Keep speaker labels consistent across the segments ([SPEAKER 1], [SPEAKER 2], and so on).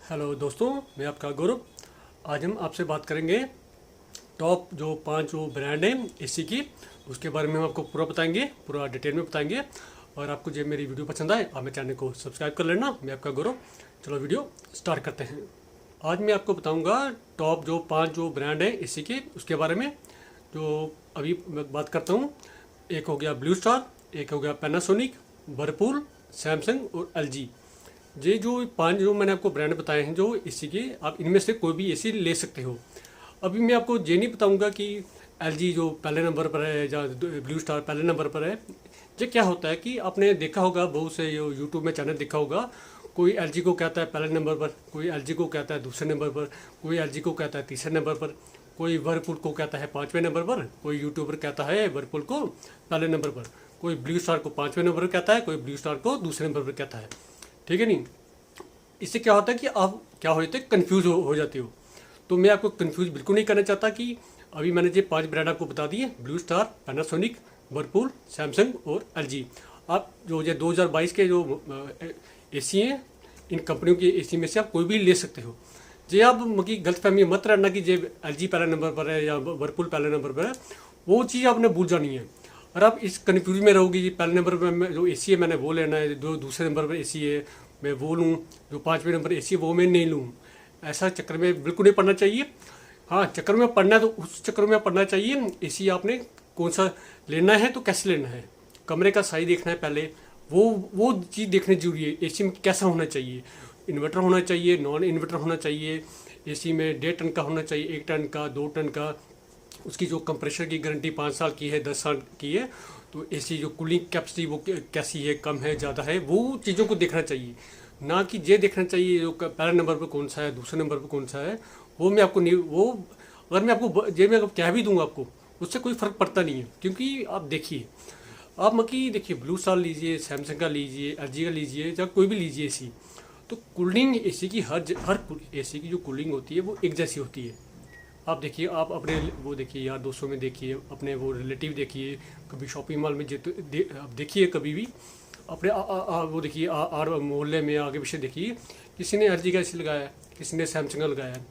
[SPEAKER 1] Hello दोस्तों, मैं आपका गौरव। आज हम आपसे बात करेंगे टॉप जो 5 जो ब्रांड हैं एसी की, उसके बारे में हम आपको पूरा बताएंगे, पूरा डिटेल में बताएंगे। और आपको जब मेरी वीडियो पसंद आए आप मेरे चैनल को सब्सक्राइब कर लेना। मैं आपका गौरव। चलो वीडियो स्टार्ट करते हैं। आज मैं आपको बताऊंगा टॉप जो 5 जो ब्रांड हैं एसी के, उसके बारे में जो अभी मैं बात करता हूँ। एक हो गया ब्लू स्टार, एक हो गया पैनासोनिक, वर्लपूल, सैमसंग और एलजी। ये जो 5 जो मैंने आपको ब्रांड बताए हैं जो एसी के, आप इनमें से कोई भी एसी ले सकते हो। अभी मैं आपको ये नहीं बताऊंगा कि एलजी जो पहले नंबर पर है या ब्लू स्टार पहले नंबर पर है। ये क्या होता है कि आपने देखा होगा, बहुत से जो यूट्यूब में चैनल देखा होगा, कोई एलजी को कहता है पहले नंबर पर, कोई एलजी को कहता है दूसरे नंबर पर, कोई एलजी को कहता है तीसरे नंबर पर, कोई वर्लपूल को कहता है 5वें नंबर पर, कोई यूट्यूबर कहता है वर्लपूल को पहले नंबर पर, कोई ब्लू स्टार को 5वें नंबर पर कहता है, कोई ब्लू स्टार को दूसरे नंबर पर कहता है। ठीक है नहीं। इससे क्या होता है कि आप क्या हो जाते हैं, कन्फ्यूज हो जाते हो। तो मैं आपको कन्फ्यूज बिल्कुल नहीं करना चाहता कि अभी मैंने ये 5 ब्रांड आपको बता दिए, blue star, Panasonic, Whirlpool, Samsung और एलजी। आप जो ये 2022 के जो एसी हैं, इन कंपनियों की एसी में से आप कोई भी ले सकते हो। जे आप मकी गलतफहमी मत रहना कि जे एलजी पहले नंबर पर है या वर्लपूल पहले नंबर पर है, वो चीज़ आपने भूल जानी है। और आप इस कन्फ्यूज में रहोगे कि पहले नंबर पर जो एसी है मैंने वो लेना है, जो दूसरे नंबर पर एसी है मैं वो लूँ, जो 5वें नंबर एसी है वो मैं नहीं लूँ। ऐसा चक्कर में बिल्कुल नहीं पड़ना चाहिए। हाँ, चक्कर में पड़ना है तो उस चक्कर में पड़ना चाहिए एसी आपने कौन सा लेना है, तो कैसे लेना है, कमरे का साइज देखना है पहले। वो चीज़ देखनी जरूरी है। एसी में कैसा होना चाहिए, इन्वर्टर होना चाहिए, नॉन इन्वर्टर होना चाहिए, एसी में 1.5 टन का होना चाहिए, 1 टन का, 2 टन का। उसकी जो कंप्रेशर की गारंटी 5 साल की है, 10 साल की है। तो एसी जो कूलिंग कैपेसिटी वो कैसी है, कम है, ज़्यादा है, वो चीज़ों को देखना चाहिए। ना कि ये देखना चाहिए जो पहले नंबर पर कौन सा है, दूसरे नंबर पर कौन सा है। वो मैं आपको नहीं, वो अगर मैं आपको ये मैं कह भी दूंगा आपको, उससे कोई फ़र्क पड़ता नहीं है। क्योंकि आप देखिए, आप मकी देखिए, ब्लू स्टार लीजिए, सैमसंग का लीजिए, एलजी का लीजिए, या कोई भी लीजिए एसी, तो कूलिंग एसी की हर एसी की जो कूलिंग होती है वो एक जैसी होती है। आप देखिए, आप अपने वो देखिए यार दोस्तों में देखिए, अपने वो रिलेटिव देखिए, कभी शॉपिंग मॉल में आप देखिए, कभी भी अपने वो देखिए आर मोहल्ले में आगे पीछे देखिए, किसी ने एलजी का एसी लगाया है, किसी ने सैमसंग का लगाया है,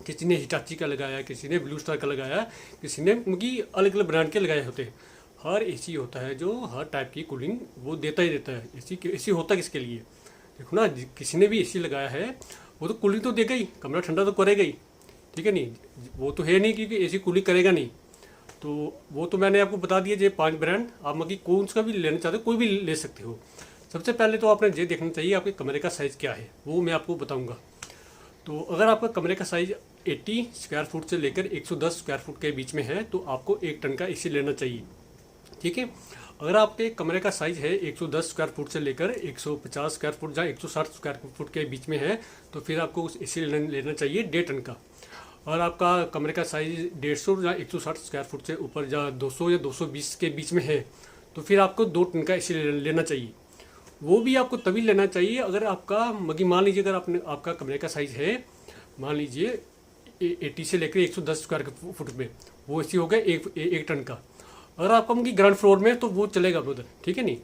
[SPEAKER 1] किसी ने हिटाची का लगाया है, किसी ने ब्लू स्टार का लगाया है, किसी ने उनकी अलग अलग ब्रांड के लगाए होते हैं। हर एसी होता है जो हर टाइप की कूलिंग वो देता ही देता है। एसी होता किसके लिए, देखो ना, किसी ने भी एसी लगाया है वो तो कूलिंग तो देगा ही, कमरा ठंडा तो करेगा ही। ठीक है नहीं, वो तो है नहीं क्योंकि एसी कूलिंग करेगा नहीं। तो वो तो मैंने आपको बता दिया। ये 5 ब्रांड आप मतलब कौन सा भी लेना चाहते हो, कोई भी ले सकते हो। सबसे पहले तो आपने ये देखना चाहिए आपके कमरे का साइज़ क्या है, वो मैं आपको बताऊंगा। तो अगर आपका कमरे का साइज़ 80 स्क्वायर फुट से लेकर 110 स्क्वायर फुट के बीच में है तो आपको 1 टन का एसी लेना चाहिए। ठीक है। अगर आपके कमरे का साइज़ है 110 स्क्वायर फुट से लेकर 150 स्क्वायर फुट या 160 स्क्वायर फुट के बीच में है तो फिर आपको उस एसी लेना चाहिए 1.5 टन का। और आपका कमरे का साइज़ 150 या 160 स्क्वायर फुट से ऊपर या 200 या 220 के बीच में है तो फिर आपको 2 टन का एसी लेना चाहिए। वो भी आपको तभी लेना चाहिए अगर आपका मान लीजिए, अगर आपका कमरे का साइज़ है मान लीजिए 80 से लेकर 110 स्क्वायर फुट में, वो एसी हो गया एक टन का। अगर आपका ग्राउंड फ्लोर में तो वो चलेगा उधर। ठीक है नहीं।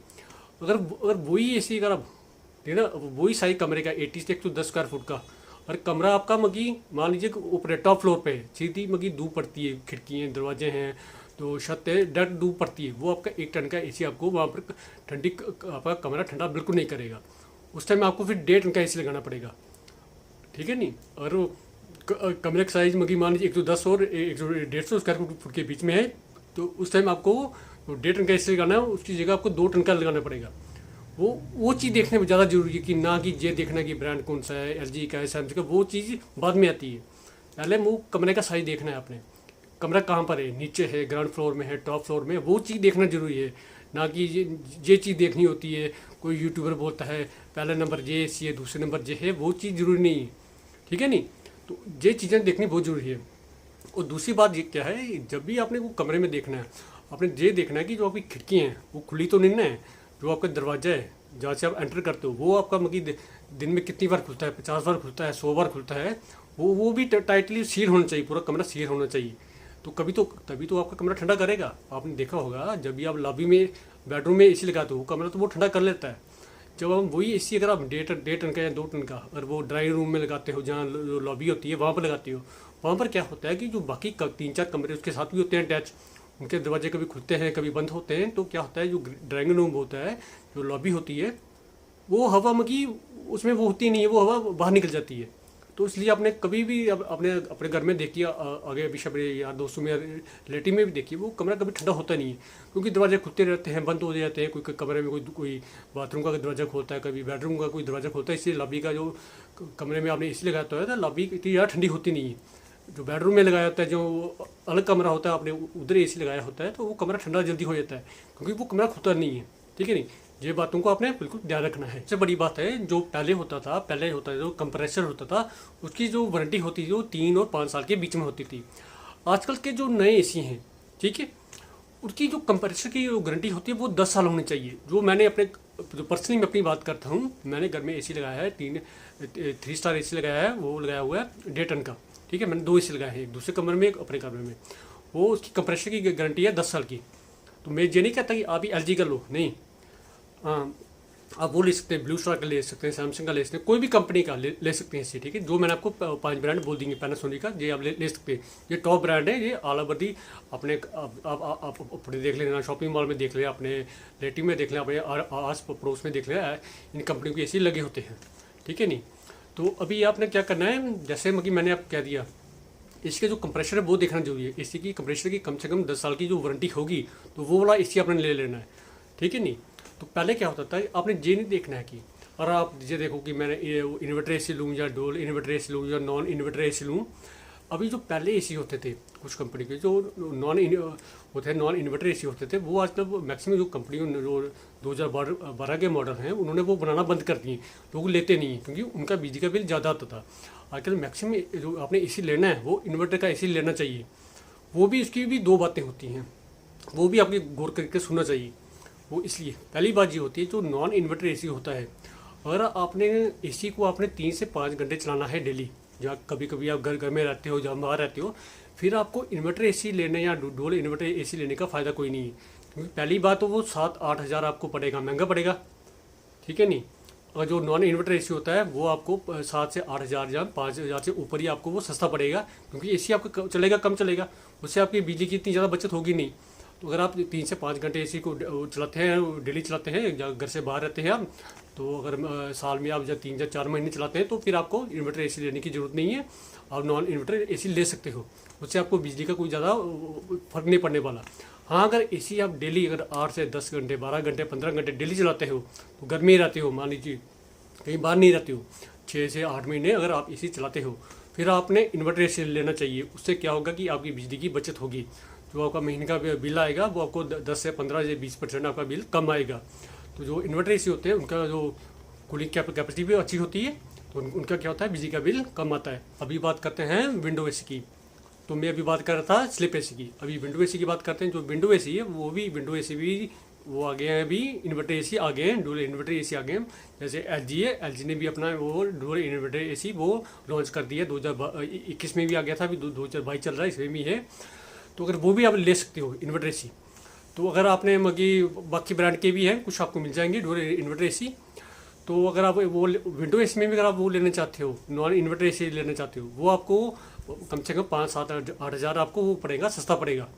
[SPEAKER 1] अगर वही एसी अगर आप देना, वही साइज कमरे का 80 से 110 स्क्वायर फुट का, और कमरा आपका मान लीजिए ऊपर टॉप फ्लोर पे है, सीधी धूप पड़ती है, खिड़की दरवाजे हैं, तो छत है, डायरेक्ट धूप पड़ती है, वो आपका 1 टन का एसी आपको वहाँ पर आपका कमरा ठंडा बिल्कुल नहीं करेगा। उस टाइम आपको फिर 1.5 टन का एसी लगाना पड़ेगा। ठीक है नहीं। और वो कमरे का साइज मान लीजिए 110 और 150 स्क्वायर फुट के बीच में है तो उस टाइम आपको 1.5 टन का एसी लगाना है, उसकी जगह आपको 2 टन का लगाना पड़ेगा। वो चीज़ देखने में ज़्यादा जरूरी है कि ना कि ये देखना कि ब्रांड कौन सा है, एलजी का है, सैमसंग का, वो चीज़ बाद में आती है। पहले वो कमरे का साइज देखना है आपने, कमरा कहाँ पर है, नीचे है, ग्राउंड फ्लोर में है, टॉप फ्लोर में, वो चीज़ देखना जरूरी है। ना कि ये चीज़ देखनी होती है, कोई यूट्यूबर बोलता है पहले नंबर ये एसी है, दूसरे नंबर ये है, वो चीज़ जरूरी नहीं है। ठीक है नहीं। तो ये चीज़ें देखनी बहुत ज़रूरी है। और दूसरी बात ये क्या है, जब भी आपने वो कमरे में देखना है, आपने ये देखना है कि जो आपकी खिड़की हैं वो खुली तो नहीं है, जो आपका दरवाजा है जहाँ से आप एंटर करते हो वो आपका दिन में कितनी बार खुलता है, 50 बार खुलता है, 100 बार खुलता है, वो भी टाइटली सील होना चाहिए, पूरा कमरा सील होना चाहिए। तो तभी तो आपका कमरा ठंडा करेगा। आपने देखा होगा जब भी आप लॉबी में बेडरूम में एसी लगाते हो कमरा तो वो ठंडा कर लेता है। जब हम वही एसी अगर आप 1.5 टन का या 2 टन का अगर वो ड्राइंग रूम में लगाते हो, जहाँ लॉबी होती है वहाँ पर लगाते हो, वहाँ पर क्या होता है कि जो बाकी 3-4 कमरे उसके साथ भी होते हैं अटैच, उनके दरवाजे कभी खुलते हैं कभी बंद होते हैं, तो क्या होता है जो ड्राइंग रूम होता है, जो लॉबी होती है, वो हवा की उसमें वो होती नहीं है, वो हवा बाहर निकल जाती है। तो इसलिए आपने कभी भी अपने अपने घर में देखिए, आगे अभी अपने यार दोस्तों में रिलेटिव में भी देखिए, वो कमरा कभी ठंडा होता नहीं है, क्योंकि दरवाजे खुलते रहते हैं, बंद हो जाते हैं। कोई कमरे में कोई बाथरूम का दरवाजा खोलता है, कभी बेडरूम का कोई दरवाजा खोलता है, इसलिए लॉबी का जो कमरे में आपने एसी लगाया होता है तो लॉबी इतनी ज़्यादा ठंडी होती नहीं है। जो बेडरूम में लगाया होता है, जो अलग कमरा होता है, आपने उधर एसी लगाया होता है, तो वो कमरा ठंडा जल्दी हो जाता है, क्योंकि वो कमरा खुलता नहीं है। ठीक है नहीं, ये बातों को आपने बिल्कुल ध्यान रखना है। सबसे बड़ी बात है, जो पहले होता था जो कंप्रेसर होता था, उसकी जो वारंटी होती थी वो 3 और 5 साल के बीच में होती थी। आजकल के जो नए एसी हैं, ठीक है, उनकी जो कंप्रेसर की जो गारंटी होती है वो 10 साल होनी चाहिए। जो मैंने अपने जो पर्सनली मैं अपनी बात करता हूँ, मैंने घर में एसी लगाया है, 3 स्टार एसी लगाया है, वो लगाया हुआ है 1.5 टन का। ठीक है, मैंने 2 एसी लगाए हैं, एक दूसरे कमरे में एक अपने कमरे में। वो उसकी कंप्रेसर की गारंटी है 10 साल की। तो मैं ये नहीं कहता कि आप ही एलजी का लो, नहीं। हाँ, आप वो ले सकते हैं, ब्लू स्टार का ले सकते हैं, सैमसंग का ले सकते हैं, कोई भी कंपनी का ले सकते हैं इसे। ठीक है, जो मैंने आपको 5 ब्रांड बोल देंगे पैनासोनिक का, ये आप ले सकते हैं। ये टॉप ब्रांड है, ये ऑल ओवर दी अपने आप अपने देख लेना, शॉपिंग मॉल में देख लें, अपने रिलेटिव में देख लें, अपने आस पड़ोस में देख लें, इन कंपनियों के एसी लगे होते हैं। ठीक है नहीं, तो अभी आपने क्या करना है, जैसे कि मैंने आपको कह दिया, इसके जो कंप्रेशर है वो देखना जरूरी है। एसी की कंप्रेशर की कम से कम 10 साल की जो वारंटी होगी, तो वो वाला एसी आपने ले लेना है। ठीक है नहीं, तो पहले क्या होता था, आपने ये नहीं देखना है कि और आप ये देखो कि मैंने ये इन्वर्टर एसी लूँ या डोल इन्वर्टर एसी लूँ या नॉन इन्वर्टर एसी लूँ। अभी जो पहले एसी होते थे कुछ कंपनी के, जो नॉन इन्वर्टर एसी होते थे, वो आजकल मैक्सिमम जो कंपनियों जो 2012 के मॉडल हैं, उन्होंने वो बनाना बंद कर दिए। लोग लेते नहीं हैं, क्योंकि उनका बिजली का बिल ज़्यादा आता था। आजकल मैक्सिमम जो आपने एसी लेना है वो इन्वर्टर का एसी लेना चाहिए। वो भी इसकी भी 2 बातें होती हैं, वो भी आपके गौर करके सुनना चाहिए। वो इसलिए पहली बात ये होती है, जो नॉन इन्वर्टर एसी होता है, अगर आपने एसी को आपने 3 से 5 घंटे चलाना है डेली, जहाँ कभी कभी आप घर में रहते हो, जहाँ बाहर रहते हो, फिर आपको इन्वर्टर एसी लेने या डोल इन्वर्टर एसी लेने का फ़ायदा कोई नहीं है। क्योंकि पहली बात तो वो 7-8 हज़ार आपको पड़ेगा, महंगा पड़ेगा। ठीक है नहीं, और जो नॉन इन्वर्टर एसी होता है वो आपको 7 से 8 हज़ार या 5 हज़ार से ऊपर ही आपको वो सस्ता पड़ेगा, क्योंकि एसी आपका चलेगा कम चलेगा, उससे आपकी बिजली की इतनी ज़्यादा बचत होगी नहीं। तो अगर आप 3 से 5 घंटे एसी को चलाते हैं, डेली चलाते हैं, या घर से बाहर रहते हैं आप, तो अगर साल में आप जब 3 या 4 महीने चलाते हैं, तो फिर आपको इन्वर्टर एसी लेने की ज़रूरत नहीं है। आप नॉन इन्वर्टर एसी ले सकते हो, उससे आपको बिजली का कोई ज़्यादा फर्क नहीं पड़ने वाला। हाँ, अगर एसी आप डेली अगर 8 से 10 घंटे 12 घंटे 15 घंटे डेली चलाते हो, तो घर में ही रहते हो, मान लीजिए कहीं बाहर नहीं रहते हो, 6 से 8 महीने अगर आप एसी चलाते हो, फिर आपने इन्वर्टर एसी लेना चाहिए। उससे क्या होगा कि आपकी बिजली की बचत होगी। जो आपका महीने का बिल आएगा वो आपको 10 से 15 से 20% आपका बिल कम आएगा। तो जो इन्वर्टर एसी होते हैं उनका जो कूलिंग कैपेसिटी भी अच्छी होती है, तो उनका क्या होता है, बिजली का बिल कम आता है। अभी बात करते हैं विंडो एसी की। तो मैं अभी बात कर रहा था स्लिप एसी की, अभी विंडो एसी की बात करते हैं। जो विंडो एसी है वो भी विंडो एसी भी वो आ गए हैं, अभी इन्वर्टर एसी आ गए हैं, डुअल इन्वर्टर एसी आ गए हैं। जैसे एलजी है, एलजी ने भी अपना वो डुअल इन्वर्टर एसी वो लॉन्च कर दिया, 2021 में भी आ गया था, अभी 2022 चल रहा है, इसमें भी है। तो अगर वो भी आप ले सकते हो इन्वर्टर एसी। तो अगर आपने बाकी ब्रांड के भी हैं, कुछ आपको मिल जाएंगे डुअल इन्वर्टर एसी। तो अगर आप वो विंडो एसी में भी अगर आप वो लेना चाहते हो, नॉन इन्वर्टर एसी लेना चाहते हो, वो आपको कम से कम 5-7-8 हज़ार आपको वो पड़ेगा, सस्ता पड़ेगा।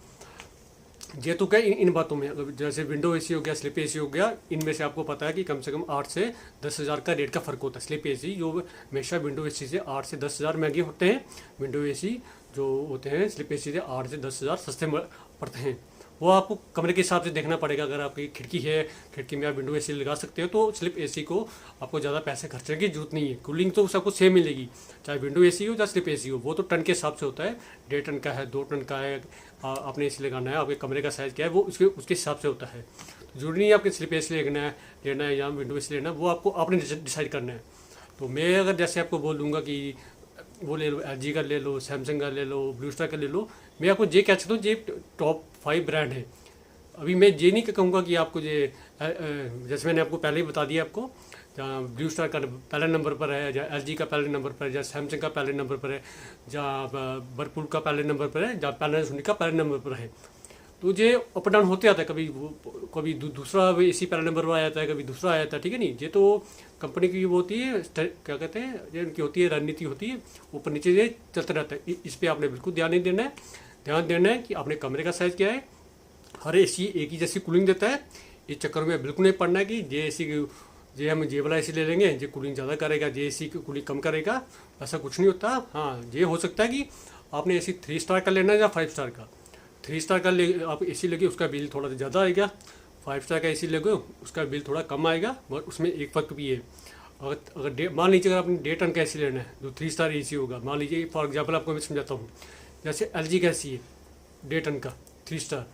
[SPEAKER 1] ये तो क्या इन बातों में, जैसे विंडो एसी हो गया, स्लिप एसी हो गया, इनमें से आपको पता है कि कम से कम 8 से 10 हज़ार का रेट का फ़र्क होता है। स्लिप एसी जो हमेशा विंडो एसी से 8 से 10 हज़ार महंगे होते हैं, विंडो एसी जो होते हैं स्लिप एसी से 8 से 10 हज़ार सस्ते पड़ते हैं। वो आपको कमरे के हिसाब से देखना पड़ेगा। अगर आपकी खिड़की है, खिड़की में आप विंडो एसी लगा सकते हो, तो स्लिप एसी को आपको ज़्यादा पैसे खर्चने की जरूरत नहीं है। कूलिंग तो सबको सेम मिलेगी, चाहे विंडो एसी हो चाहे स्लिप एसी हो। वो तो टन के हिसाब से होता है, 1.5 टन का है, 2 टन का है, आपने एसी लगाना है, आपके कमरे का साइज़ क्या है वो उसके हिसाब से होता है। जरूरी नहीं है आपके स्लिप एसी लेना है या विंडो एसी लेना है, वो आपको आपने डिसाइड करना है। तो मैं अगर जैसे आपको बोल दूँगा कि वो ले लो, एलजी का ले लो, सैमसंग का ले लो, ब्लू स्टार का ले लो, मैं आपको ये कह सकता हूँ ये टॉप 5 ब्रांड है। अभी मैं ये नहीं कहूँगा कि आपको जैसे मैंने आपको पहले ही बता दिया, आपको जहाँ ब्लू स्टार का पहले नंबर पर है, जहाँ एलजी का पहले नंबर पर है, जहाँ सैमसंग का पहले नंबर पर है, जहाँ वर्लपूल का पहले नंबर पर है, जहाँ पैनासोनिक का पहले नंबर पर है। तो ये अप डाउन होते आता है, कभी दूसरा एसी पहला नंबर पर आ जाता है, कभी दूसरा आ जाता है, ठीक है नहीं। ये तो कंपनी की वो होती है, क्या कहते हैं, ये उनकी होती है रणनीति होती है, ऊपर नीचे ये चलता रहता है। इस पर आपने बिल्कुल ध्यान नहीं देना है। ध्यान देना है कि आपने कमरे का साइज़ क्या है। हर एसी एक ही जैसी कूलिंग देता है। इस चक्कर में बिल्कुल नहीं पड़ना है कि ये एसी ये हम ये वाला एसी ले लेंगे, ये कूलिंग ज़्यादा करेगा, ये एसी की कूलिंग कम करेगा, ऐसा कुछ नहीं होता। हाँ, ये हो सकता है कि आपने एसी 3 स्टार का लेना है या 5 स्टार का। 3 स्टार का ले आप एसी लेंगे उसका बिल थोड़ा ज़्यादा आएगा, 5 स्टार का एसी लेंगे उसका बिल थोड़ा कम आएगा। और उसमें एक फ़र्क भी है, अगर मान लीजिए अगर आपने 1.5 टन का एसी लेना है जो 3 स्टार एसी होगा, मान लीजिए फॉर एग्जाम्पल आपको मैं समझाता हूँ, जैसे LG का एसी है 1.5 टन का 3 स्टार,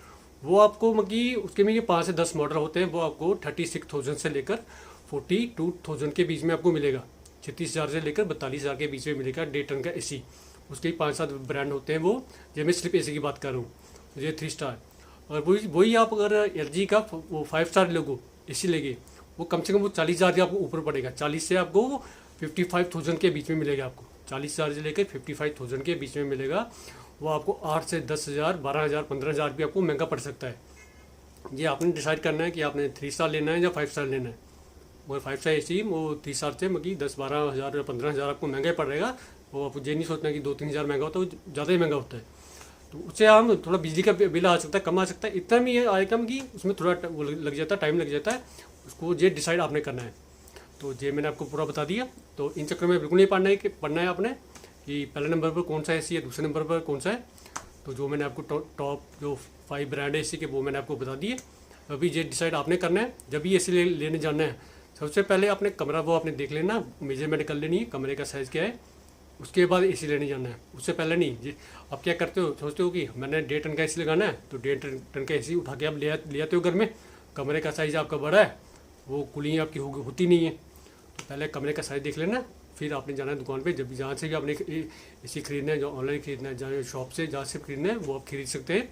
[SPEAKER 1] वो आपको मतलब उसके में ये 5 से 10 मॉडल होते हैं, वो आपको 36,000 से लेकर 42,000 के बीच में आपको मिलेगा। 36,000 से लेकर 42,000 के बीच में मिलेगा 1.5 टन का एसी। उसके 5-7 ब्रांड होते हैं, वो जो मैं सिर्फ एसी की बात कर रहा हूँ, ये 3 स्टार। और वही आप अगर LG का वो 5 स्टार लोगो एसी लेंगे, वो कम से कम वो 40,000 के आपको ऊपर पड़ेगा। 40 से आपको 55,000 के बीच में मिलेगा आपको। 40,000 से लेकर 55,000 के बीच में मिलेगा। वो आपको 8 से 10,000, 12,000, 15,000 भी आपको महंगा पड़ सकता है। ये आपने डिसाइड करना है कि आपने 3 स्टार लेना है या 5 स्टार लेना है। और 5 स्टार एसी वो 3 स्टार से मतलब 10-12,000 या 15,000 आपको महंगा ही पड़ेगा। वो आपको ये नहीं सोचना कि 2-3 हज़ार महंगा होता है, वो ज़्यादा ही महंगा होता है। तो उससे हम थोड़ा बिजली का बिल आ सकता है, कम आ सकता है, इतना भी आएगा कि उसमें थोड़ा वो लग जाता है, टाइम लग जाता है। उसको ये डिसाइड आपने करना है। तो ये मैंने आपको पूरा बता दिया। तो इन चक्कर में बिल्कुल नहीं पढ़ना है आपने कि पहले नंबर पर कौन सा एसी है, दूसरे नंबर पर कौन सा है। तो जो मैंने आपको टॉप जो 5 ब्रांड है एसी के, वो मैंने आपको बता दिए। अभी ये डिसाइड आपने करना है। जब भी एसी लेने जाना है, सबसे पहले आपने कमरा वो आपने देख लेना, मेजरमेंट कर लेनी है कमरे का साइज़ क्या है, उसके बाद एसी लेने जाना है। उससे पहले नहीं जी आप क्या करते हो, सोचते हो कि मैंने 1.5 टन का एसी लगाना है, तो 1.5 टन का एसी उठा के आप ले आते हो घर में। कमरे का साइज़ आपका बड़ा है, वो कूलिंग आपकी होती नहीं है। तो पहले कमरे का साइज़ देख लेना, फिर आपने जाना है दुकान पे। जब जहाँ से भी आपने एसी खरीदना है, जो ऑनलाइन खरीदना है, जहाँ शॉप से जहाँ से खरीदना है, वो आप खरीद सकते हैं।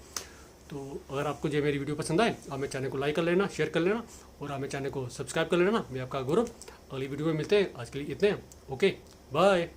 [SPEAKER 1] तो अगर आपको जो मेरी वीडियो पसंद आए, आप मेरे चैनल को लाइक कर लेना, शेयर कर लेना, और आप मेरे चैनल को सब्सक्राइब कर लेना। मैं आपका गौरव, अगली वीडियो में मिलते हैं। आज के लिए इतने, ओके, बाय।